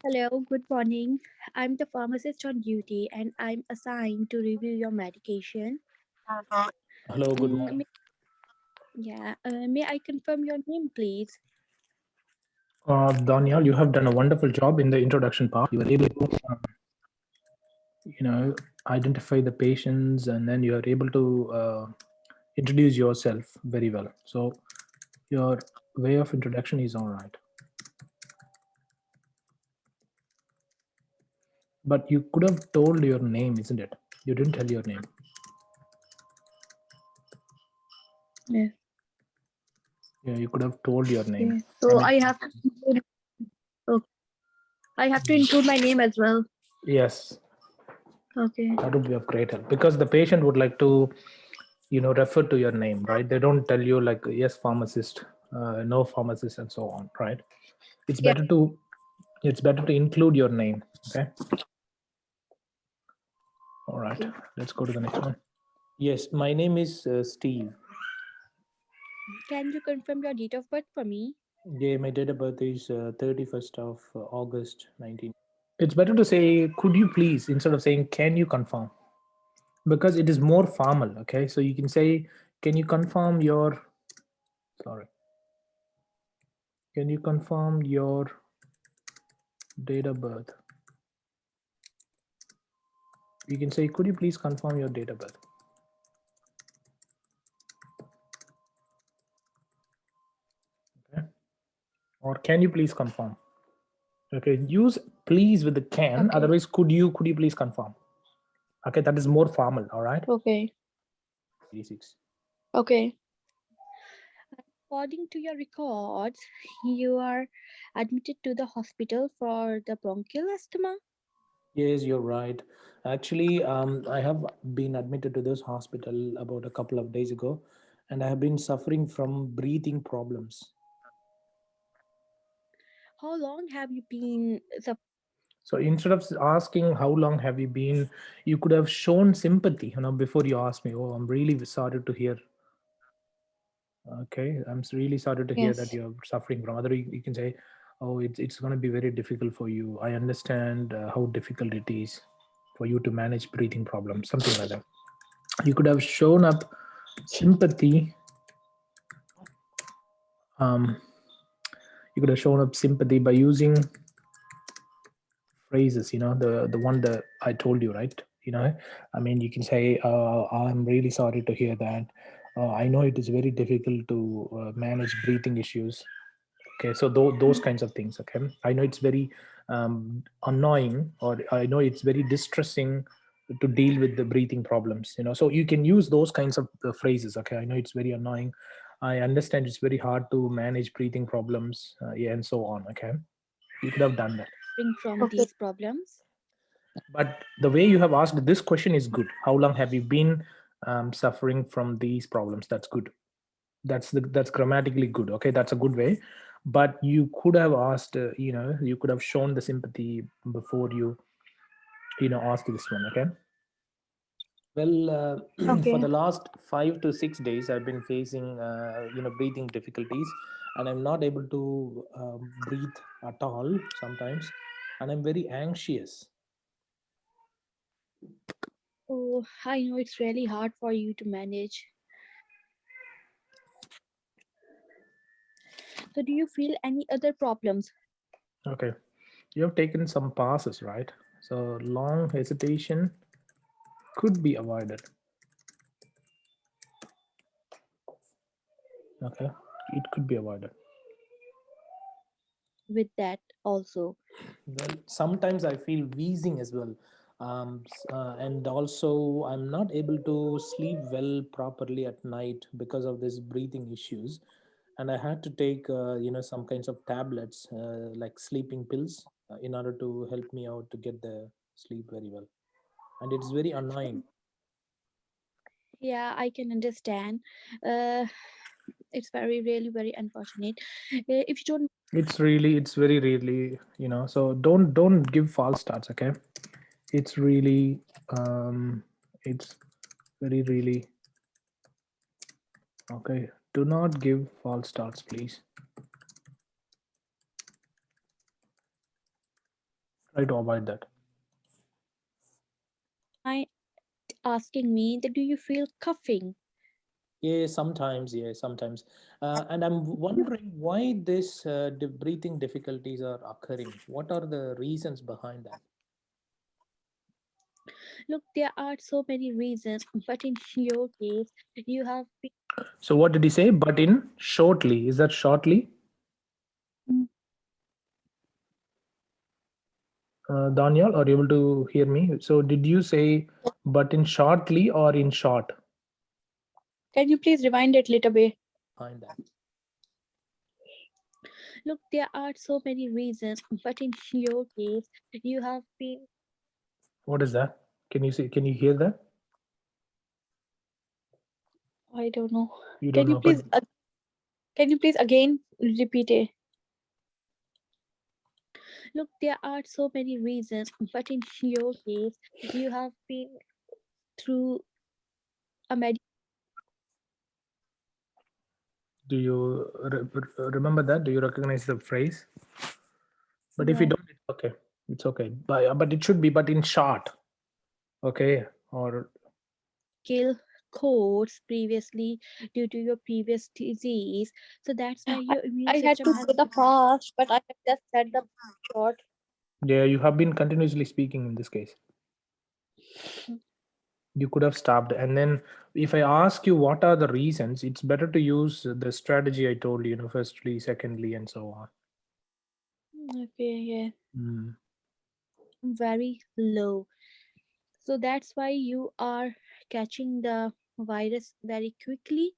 Hello, good morning. I'm the pharmacist on duty and I'm assigned to review your medication. Hello, good Mm, morning. may, may I confirm your name, please? Daniel, you have done a wonderful job in the introduction part. You were able to, identify the patients, and then you are able to introduce yourself very well. So your way of introduction is all right. But you could have told your name, isn't it? You didn't tell your name. Yes. Yeah, you could have told your name. Okay. I So mean, I have to include, okay. I have to include my name as well. yes, Okay. that would be of great help because the patient would like to, refer to your name, right? They don't tell you like yes, pharmacist, no pharmacist, and so on, right? It's Yeah. better to include your name. Okay. All right. Okay. Let's go to the next one. Yes, my name is Steve. Can you confirm your date of birth for me? Yeah, my date of birth is 31st of August 19. It's better to say, could you please, instead of saying, can you confirm? Because it is more formal. Okay. So you can say, can you confirm your, sorry, can you confirm your date of birth? You can say, could you please confirm your date of birth? Okay. Or can you please confirm? Okay. Use please with the can. Okay. Otherwise, could you please confirm? Okay. That is more formal. All right. Okay. 86. Okay. According to your records, you are admitted to the hospital for the bronchial asthma. Yes, you're right. Actually, I have been admitted to this hospital about a couple of days ago, and I have been suffering from breathing problems. How long have you been So instead of asking how long have you been, you could have shown sympathy, before you ask me, oh, I'm really sorry to hear. Okay, I'm really sorry to hear that Yes. you're suffering from. Other, you can say, oh, it's going to be very difficult for you. I understand how difficult it is for you to manage breathing problems, something like that. You could have shown up sympathy. um, you could have shown up sympathy by using phrases, the one that I told you, right? I mean, you can say, I'm really sorry to hear that. I know it is very difficult to manage breathing issues. Okay, so those kinds of things. Okay, I know it's very annoying, or I know it's very distressing to deal with the breathing problems, so you can use those kinds of phrases. Okay, I know it's very annoying. I understand it's very hard to manage breathing problems, yeah, and so on. Okay, you could have done that. suffering from Okay. these problems? But the way you have asked this question is good. How long have you been suffering from these problems? That's good. That's grammatically good. Okay, that's a good way. But you could have asked, you could have shown the sympathy before you asked this one. Okay. Well, for Okay. the last 5 to 6 days, I've been facing, breathing difficulties, and I'm not able to breathe at all sometimes, and I'm very anxious. Oh, I know it's really hard for you to manage. So, do you feel any other problems? Okay, you have taken some passes, right? So long hesitation could be avoided. Okay, it could be avoided. With that also? Well, sometimes I feel wheezing as well. And also I'm not able to sleep well properly at night because of this breathing issues. And I had to take, some kinds of tablets, like sleeping pills, in order to help me out to get the sleep very well. And it's very annoying. Yeah, I can understand. Uh, it's very, really, very unfortunate. If you don't, It's very really, so don't give false starts. Okay, it's really, it's very really, okay, do not give false starts, please. Try to avoid that. My asking me that do you feel coughing? Yeah, sometimes. Yeah, sometimes. And I'm wondering why this breathing difficulties are occurring. What are the reasons behind that? Look, there are so many reasons, but in your case, you have been So what did he say? But in shortly. Is that shortly? Daniel, are you able to hear me? So did you say but in shortly or in short? Can you please rewind it a little bit? Behind that. Look, there are so many reasons, but in your case, you have been. What is that? Can you see? Can you hear that? I don't know. You don't Can you know, but please? Can you please again repeat it? Look, there are so many reasons, but in your case, you have been through a do you remember that? Do you recognize the phrase? But if you no don't, it's okay. It's okay. But it should be but in short. Okay. Or medical course previously due to your previous disease. So that's why your immune I had system to has say the past, but I have just said the short. yeah, you have been continuously speaking in this case. You could have stopped. And then if I ask you what are the reasons, it's better to use the strategy I told you, firstly, secondly, and so on. okay, yeah, Mm. very low. So that's why you are catching the virus very quickly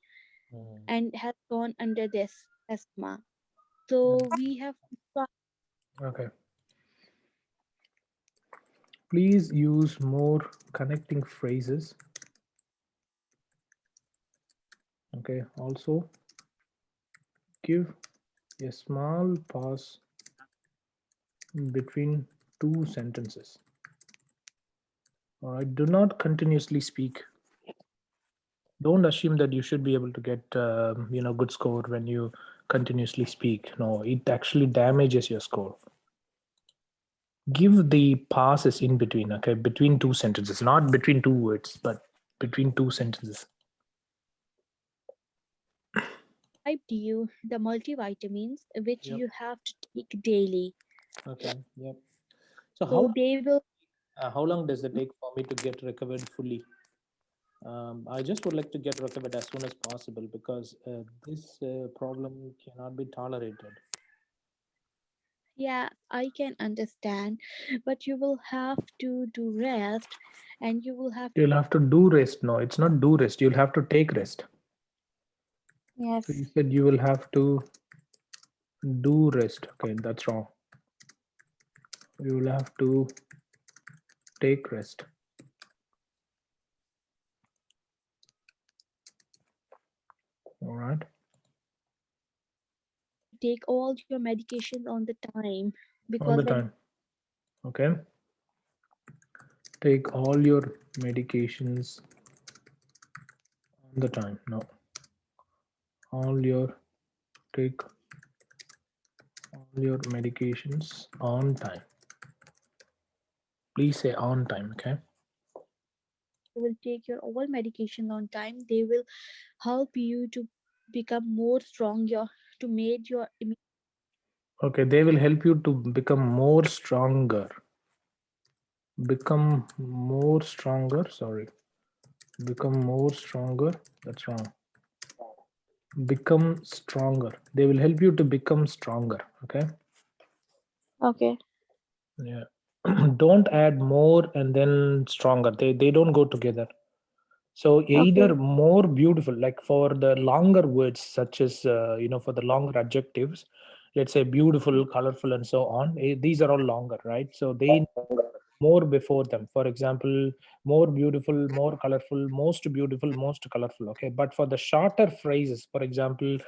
Mm. and has gone under this asthma. So we have tried Okay. Please use more connecting phrases. Okay. Also, give a small pause between two sentences. All right. Do not continuously speak. Don't assume that you should be able to get good score when you continuously speak. No, it actually damages your score. Give the pauses in between. Okay, between two sentences, not between two words, but between two sentences. you the multivitamins which Yep. you have to take daily. Okay. Yep. So So they will how long does it take for me to get recovered fully? I just would like to get recovered as soon as possible because this problem cannot be tolerated. yeah, I can understand, but you will have to do rest and you will have You'll have to do rest. No, it's not do rest. You'll have to take rest. So you yes. said you will have to do rest. Okay, that's wrong. You will have to take rest. All right. Take all your medications on the time All because the when time. Okay. Take all your medications on the time. No. All your take all your medications on time. Please say on time. Okay. you will take your all medication on time, they will help you to become more stronger to make your Okay. They will help you to become more stronger. Become more stronger. Sorry. Become more stronger. That's wrong. Become stronger. They will help you to become stronger. Okay. okay. Yeah. Don't add more and then stronger. They don't go together. So either Okay. more beautiful, like for the longer words, such as for the longer adjectives, let's say beautiful, colorful, and so on. These are all longer, right? So they more before them. For example, more beautiful, more colorful, most beautiful, most colorful. Okay, but for the shorter phrases, for example,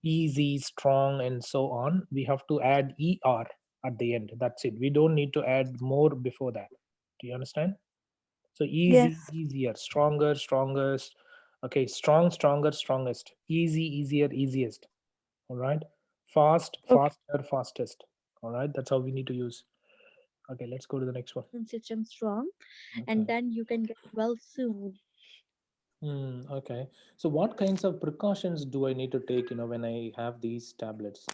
easy, strong, and so on, we have to add er at the end. That's it. We don't need to add more before that. Do you understand? So easy, Yes. easier, stronger, strongest. Okay, strong, stronger, strongest. Easy, easier, easiest. All right. Fast, Okay. faster, fastest. All right. That's how we need to use. Okay, let's go to the next one. immune system strong, and Okay. then you can get well soon. Okay. So what kinds of precautions do I need to take, when I have these tablets?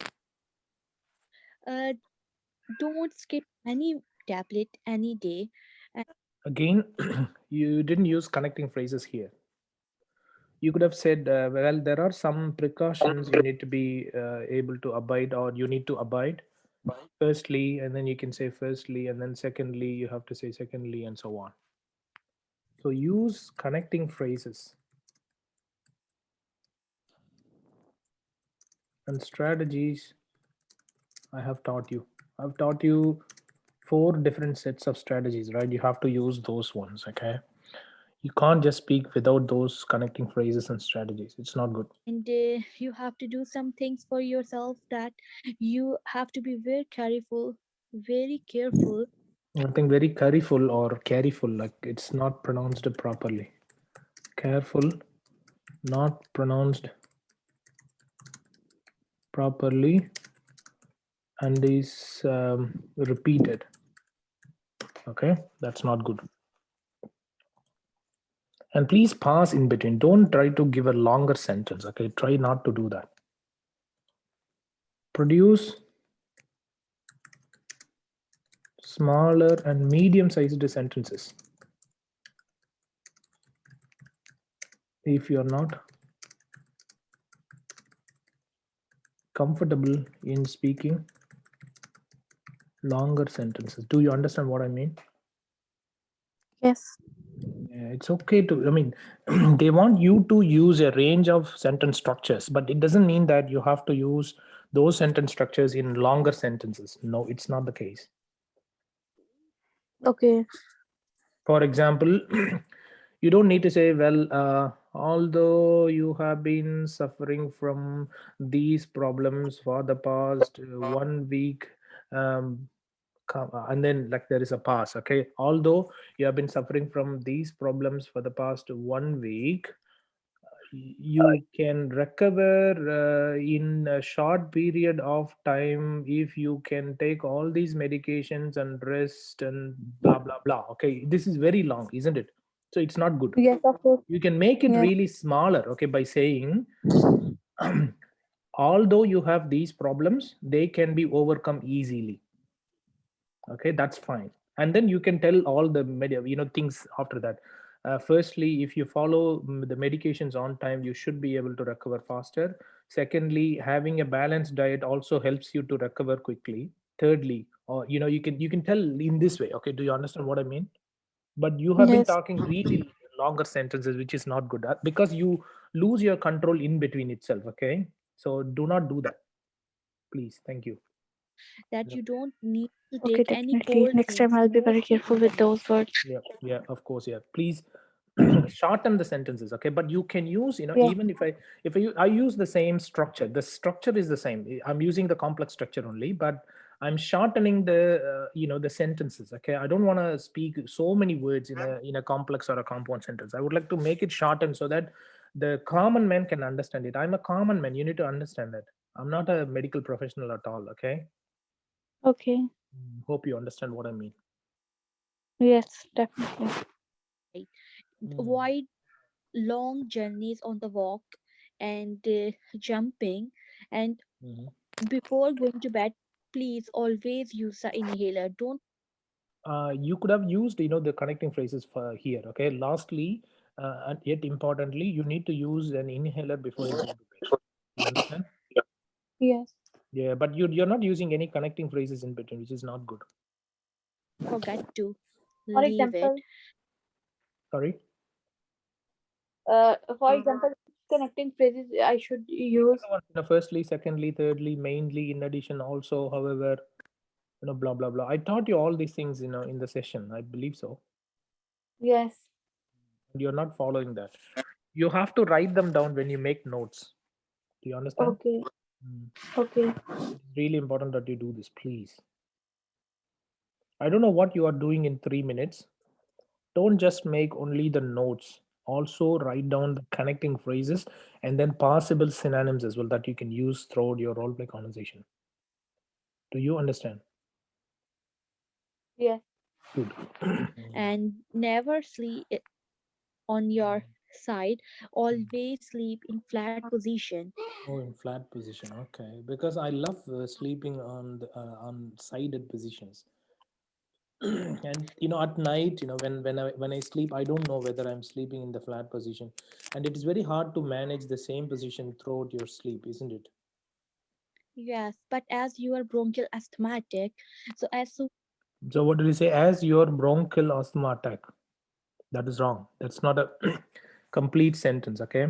Uh, don't skip any tablet any day. And Again, you didn't use connecting phrases here. You could have said, well, there are some precautions you need to be able to abide, or you need to abide firstly, and then you can say firstly, and then secondly, you have to say secondly, and so on. So use connecting phrases. And strategies, I have taught you. I've taught you 4 different sets of strategies, right? You have to use those ones, okay? You can't just speak without those connecting phrases and strategies. It's not good. you have to do some things for yourself, that you have to be very careful. I think very careful or careful, like it's not pronounced properly. Careful, not pronounced properly, and is repeated. Okay, that's not good. And please pause in between. Don't try to give a longer sentence. Okay, try not to do that. Produce smaller and medium sized sentences. If you're not comfortable in speaking longer sentences, do you understand what I mean? Yes. Yeah, it's okay to, I mean, they want you to use a range of sentence structures, but it doesn't mean that you have to use those sentence structures in longer sentences. No, it's not the case. Okay. For example, you don't need to say, well, although you have been suffering from these problems for the past 1 week, um, and then like there is a pause. Okay, although you have been suffering from these problems for the past 1 week, you can recover in a short period of time if you can take all these medications and rest and blah blah blah. Okay, this is very long, isn't it? So it's not good. Yes, of course. You can make it Yes. really smaller, okay, by saying although you have these problems, they can be overcome easily. Okay, that's fine. And then you can tell all the things after that. Firstly, if you follow the medications on time, you should be able to recover faster. Secondly, having a balanced diet also helps you to recover quickly. Thirdly, or you can tell in this way. Okay, do you understand what I mean? But you have been Yes. talking really longer sentences, which is not good, because you lose your control in between itself. Okay, so do not do that, please. Thank you. That you don't need to Okay, take any definitely. cold Next time drinks, I'll be very mostly careful in the with morning. those words. Yeah, yeah, of course, yeah. Please shorten the sentences, okay? But you can use, Yeah. even if I use the same structure, the structure is the same. I'm using the complex structure only, but I'm shortening the sentences, okay? I don't want to speak so many words in a complex or a compound sentence. I would like to make it shortened so that the common man can understand it. I'm a common man. You need to understand that. I'm not a medical professional at all, okay? Okay. Hope you understand what I mean. Yes, definitely. Right. Mm. Avoid long journeys on the walk and jumping. And Mhm. before going to bed, please always use the inhaler. Don't You could have used the connecting phrases for here. Okay, lastly, and yet importantly, you need to use an inhaler before you go to bed. You understand? Yes. Yeah, but you're not using any connecting phrases in between, which is not good. forget to For leave it. example, Sorry. connecting phrases I should These are use. the ones, firstly, secondly, thirdly, mainly, in addition, also, however, blah blah blah. I taught you all these things in the session, I believe so. Yes. You're not following that. You have to write them down when you make notes. Do you understand? Okay. Mm. Okay. It's really important that you do this, please. I don't know what you are doing in 3 minutes. Don't just make only the notes. Also write down the connecting phrases and then possible synonyms as well that you can use throughout your role play conversation. Do you understand? Yes. Good. And never sleep on your side. Always sleep in flat position. Oh, in flat position. Okay, because I love sleeping on the on sided positions. And at night, when I sleep, I don't know whether I'm sleeping in the flat position, and it is very hard to manage the same position throughout your sleep, isn't it? Yes, but as you are bronchial asthmatic, so as soon So what did you say? As your bronchial asthma attack. That is wrong. That's not a complete sentence. Okay.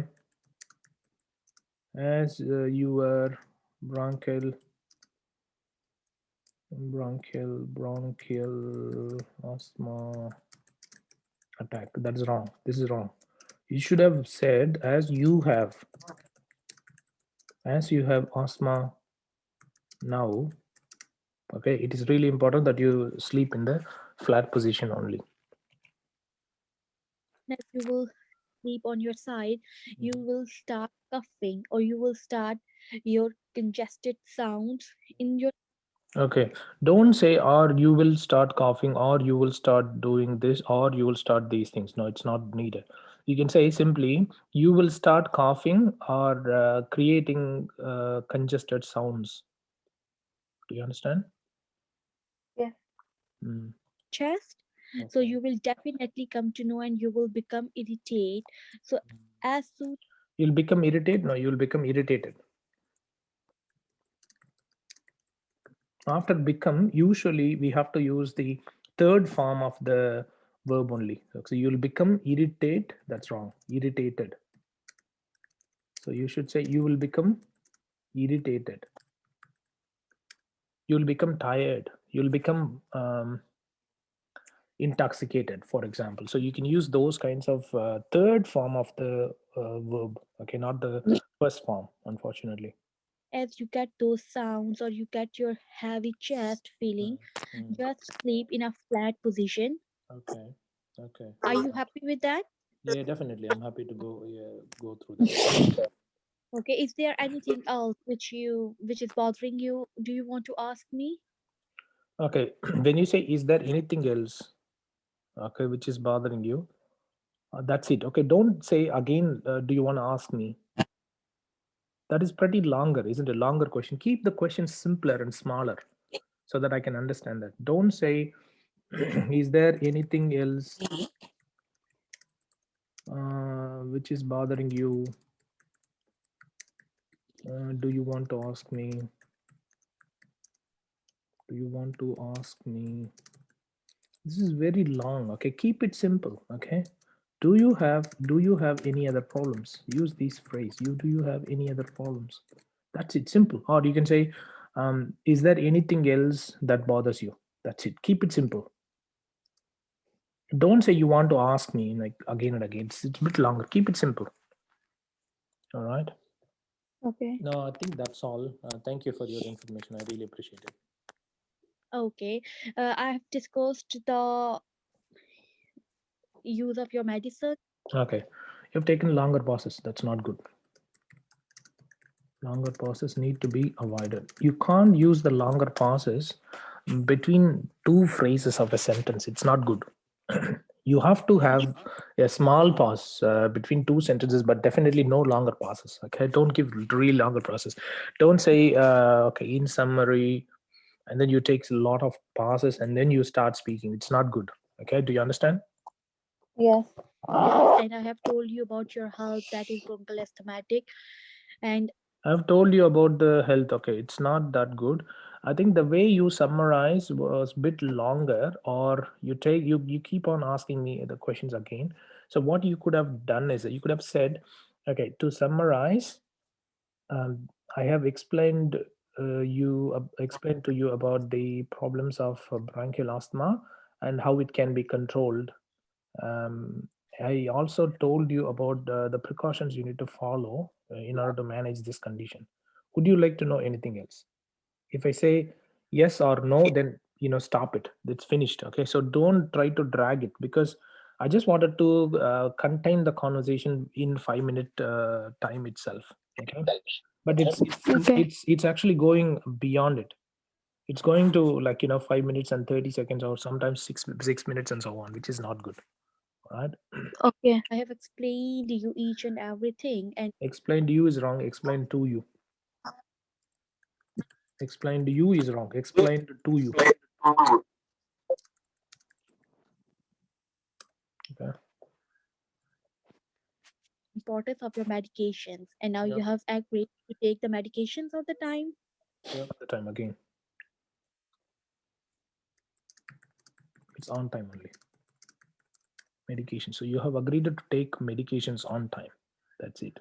As your bronchial bronchial asthma attack. That is wrong. This is wrong. You should have said as you have asthma now. Okay, it is really important that you sleep in the flat position only. as you will sleep on your side, you will start coughing or you will start your congested sounds in your Okay, don't say or you will start coughing or you will start doing this or you will start these things. No, it's not needed. You can say simply you will start coughing or creating congested sounds. Do you understand? Yes. Mm. chest. So Okay. you will definitely come to know and you will become irritated. So as soon You'll become irritated. No, you'll become irritated. After become, usually we have to use the third form of the verb only. So you'll become irritated. That's wrong. Irritated. So you should say you will become irritated. You'll become tired. You'll become intoxicated, for example. So you can use those kinds of third form of the verb. Okay, not the first form, unfortunately. as you get those sounds or you get your heavy chest feeling, Mm. just sleep in a flat position. Okay. Okay. Are you happy with that? Yeah, definitely. I'm happy to go. Yeah, go through that. Okay, is there anything else which is bothering you? Do you want to ask me? Okay. When you say, "Is there anything else?" Okay, which is bothering you? That's it. Okay. Don't say again. Do you want to ask me? That is pretty longer, isn't it? Longer question. Keep the question simpler and smaller, so that I can understand that. Don't say, "Is there anything else which is bothering you? Do you want to ask me? Do you want to ask me?" This is very long. Okay, keep it simple. Okay. Do you have any other problems? Use this phrase. Do you have any other problems? That's it. Simple. Or you can say, is there anything else that bothers you? That's it. Keep it simple. Don't say you want to ask me like again and again. It's a bit longer. Keep it simple. All right. Okay. No, I think that's all. Thank you for your information. I really appreciate it. Okay. I have discussed the use of your medicine. Okay. You've taken longer pauses. That's not good. Longer pauses need to be avoided. You can't use the longer pauses between two phrases of a sentence. It's not good. You have to have a small pause between two sentences, but definitely no longer pauses. Okay, don't give really longer pauses. Don't say okay, in summary, and then you take a lot of pauses and then you start speaking. It's not good. Okay, do you understand? Yes. Yes, and I have told you about your health that is bronchial asthmatic. And I've told you about the health. Okay, it's not that good. I think the way you summarize was a bit longer, or you keep on asking me the questions again. So what you could have done is that you could have said, okay, to summarize, I have explained to you about the problems of bronchial asthma and how it can be controlled. um, I also told you about the precautions you need to follow in order to manage this condition. Would you like to know anything else? If I say yes or no, then stop it. It's finished. Okay, so don't try to drag it, because I just wanted to contain the conversation in 5 minute time itself. Okay, but it's Okay. it's actually going beyond it. It's going to, like, 5 minutes and 30 seconds, or sometimes 6 minutes and so on, which is not good. All right. Okay. I have explained you each and everything, and Explain to you is wrong. Explain to you. Explain to you is wrong. Explain to you. Okay. importance of your medications. And now Yeah. you have agreed to take the medications all the time. Yeah. The time again. It's on time only. Medication. So you have agreed to take medications on time. That's it.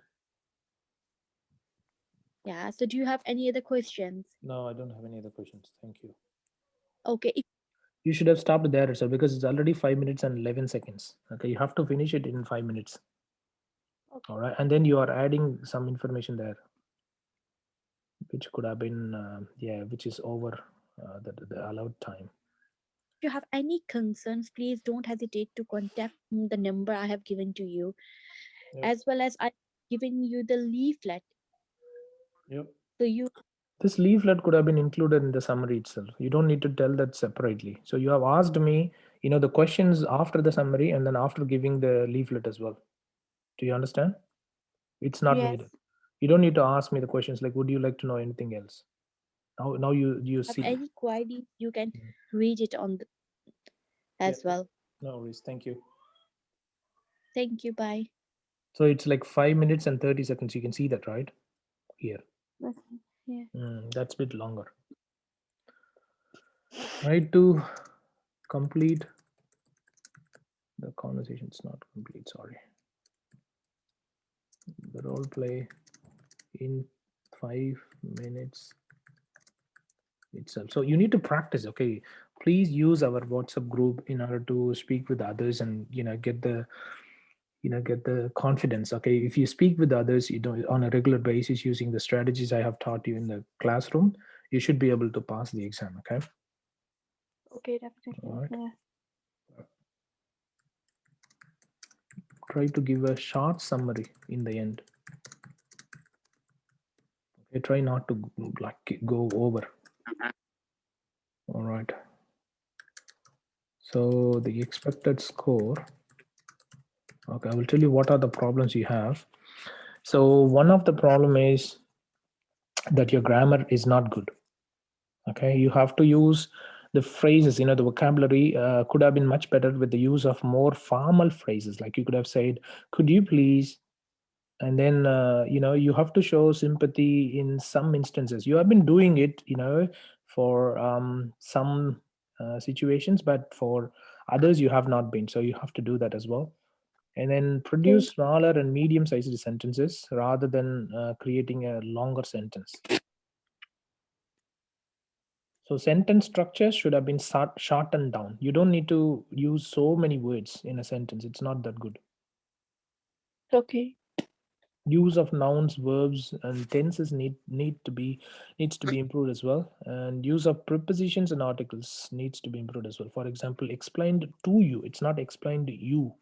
Yeah. So do you have any other questions? No, I don't have any other questions. Thank you. Okay. If You should have stopped there, sir, because it's already 5 minutes and 11 seconds. Okay, you have to finish it in 5 minutes. All okay, right, and then you are adding some information there, which could have been, yeah, which is over the allowed time. if you have any concerns, please don't hesitate to contact the number I have given to you, Yep. as well as I given you the leaflet. Yep. So you This leaflet could have been included in the summary itself. You don't need to tell that separately. So you have asked me, the questions after the summary and then after giving the leaflet as well. Do you understand? It's not yes needed. You don't need to ask me the questions like, would you like to know anything else? Now you have see. any queries, you can Mm. read it on Yeah. as well. No worries. Thank you. Thank you. Bye. So it's like 5 minutes and 30 seconds. You can see that, right? Here. Okay. Yeah. That's a bit longer. Right to complete the conversation. It's not complete. Sorry. The role play in 5 minutes itself. So you need to practice. Okay. Please use our WhatsApp group in order to speak with others and get the confidence. Okay, if you speak with others on a regular basis using the strategies I have taught you in the classroom, you should be able to pass the exam. Okay. Okay, All definitely. right. Yeah. Try to give a short summary in the end. Okay, try not to like go over. All right, so the expected score. Okay, I will tell you what are the problems you have. So one of the problem is that your grammar is not good. Okay, you have to use the phrases, the vocabulary could have been much better with the use of more formal phrases, like you could have said, could you please, and then you have to show sympathy in some instances. You have been doing it for some situations, but for others you have not been, so you have to do that as well. And then Okay. produce smaller and medium sized sentences rather than creating a longer sentence. So sentence structure should have been shortened down. You don't need to use so many words in a sentence. It's not that good. Okay. Use of nouns, verbs, and tenses needs to be improved as well. And use of prepositions and articles needs to be improved as well. For example, explained to you. It's not explained to you.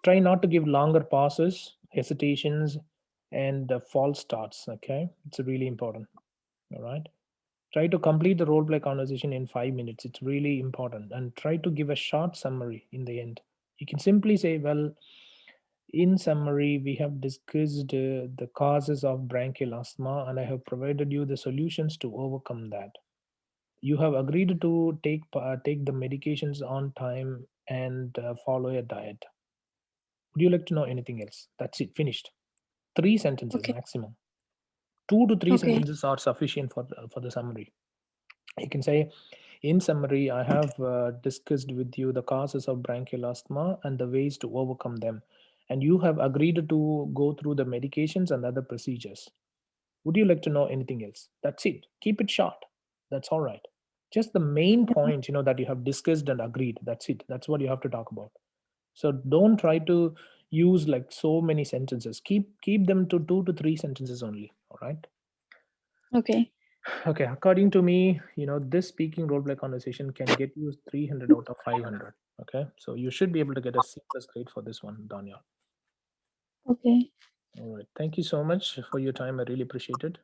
Try not to give longer pauses, hesitations, and false starts. Okay, it's really important. All right. Try to complete the role play conversation in 5 minutes. It's really important. And try to give a short summary in the end. You can simply say, well, in summary, we have discussed the causes of bronchial asthma, and I have provided you the solutions to overcome that. You have agreed to take the medications on time and follow a diet. Would you like to know anything else? That's it. Finished. 3 sentences Okay. maximum. 2 to 3 Okay. sentences are sufficient for the summary. You can say, in summary, I have discussed with you the causes of bronchial asthma and the ways to overcome them. And you have agreed to go through the medications and other procedures. Would you like to know anything else? That's it. Keep it short. That's all right. Just the main point, that you have discussed and agreed. That's it. That's what you have to talk about. So don't try to use like so many sentences. Keep them to 2 to 3 sentences only. All right. Okay. Okay, according to me, this speaking role play conversation can get you 300 out of 500. Okay, so you should be able to get a C plus grade for this one, Daniel. Okay. All right, thank you so much for your time. I really appreciate it.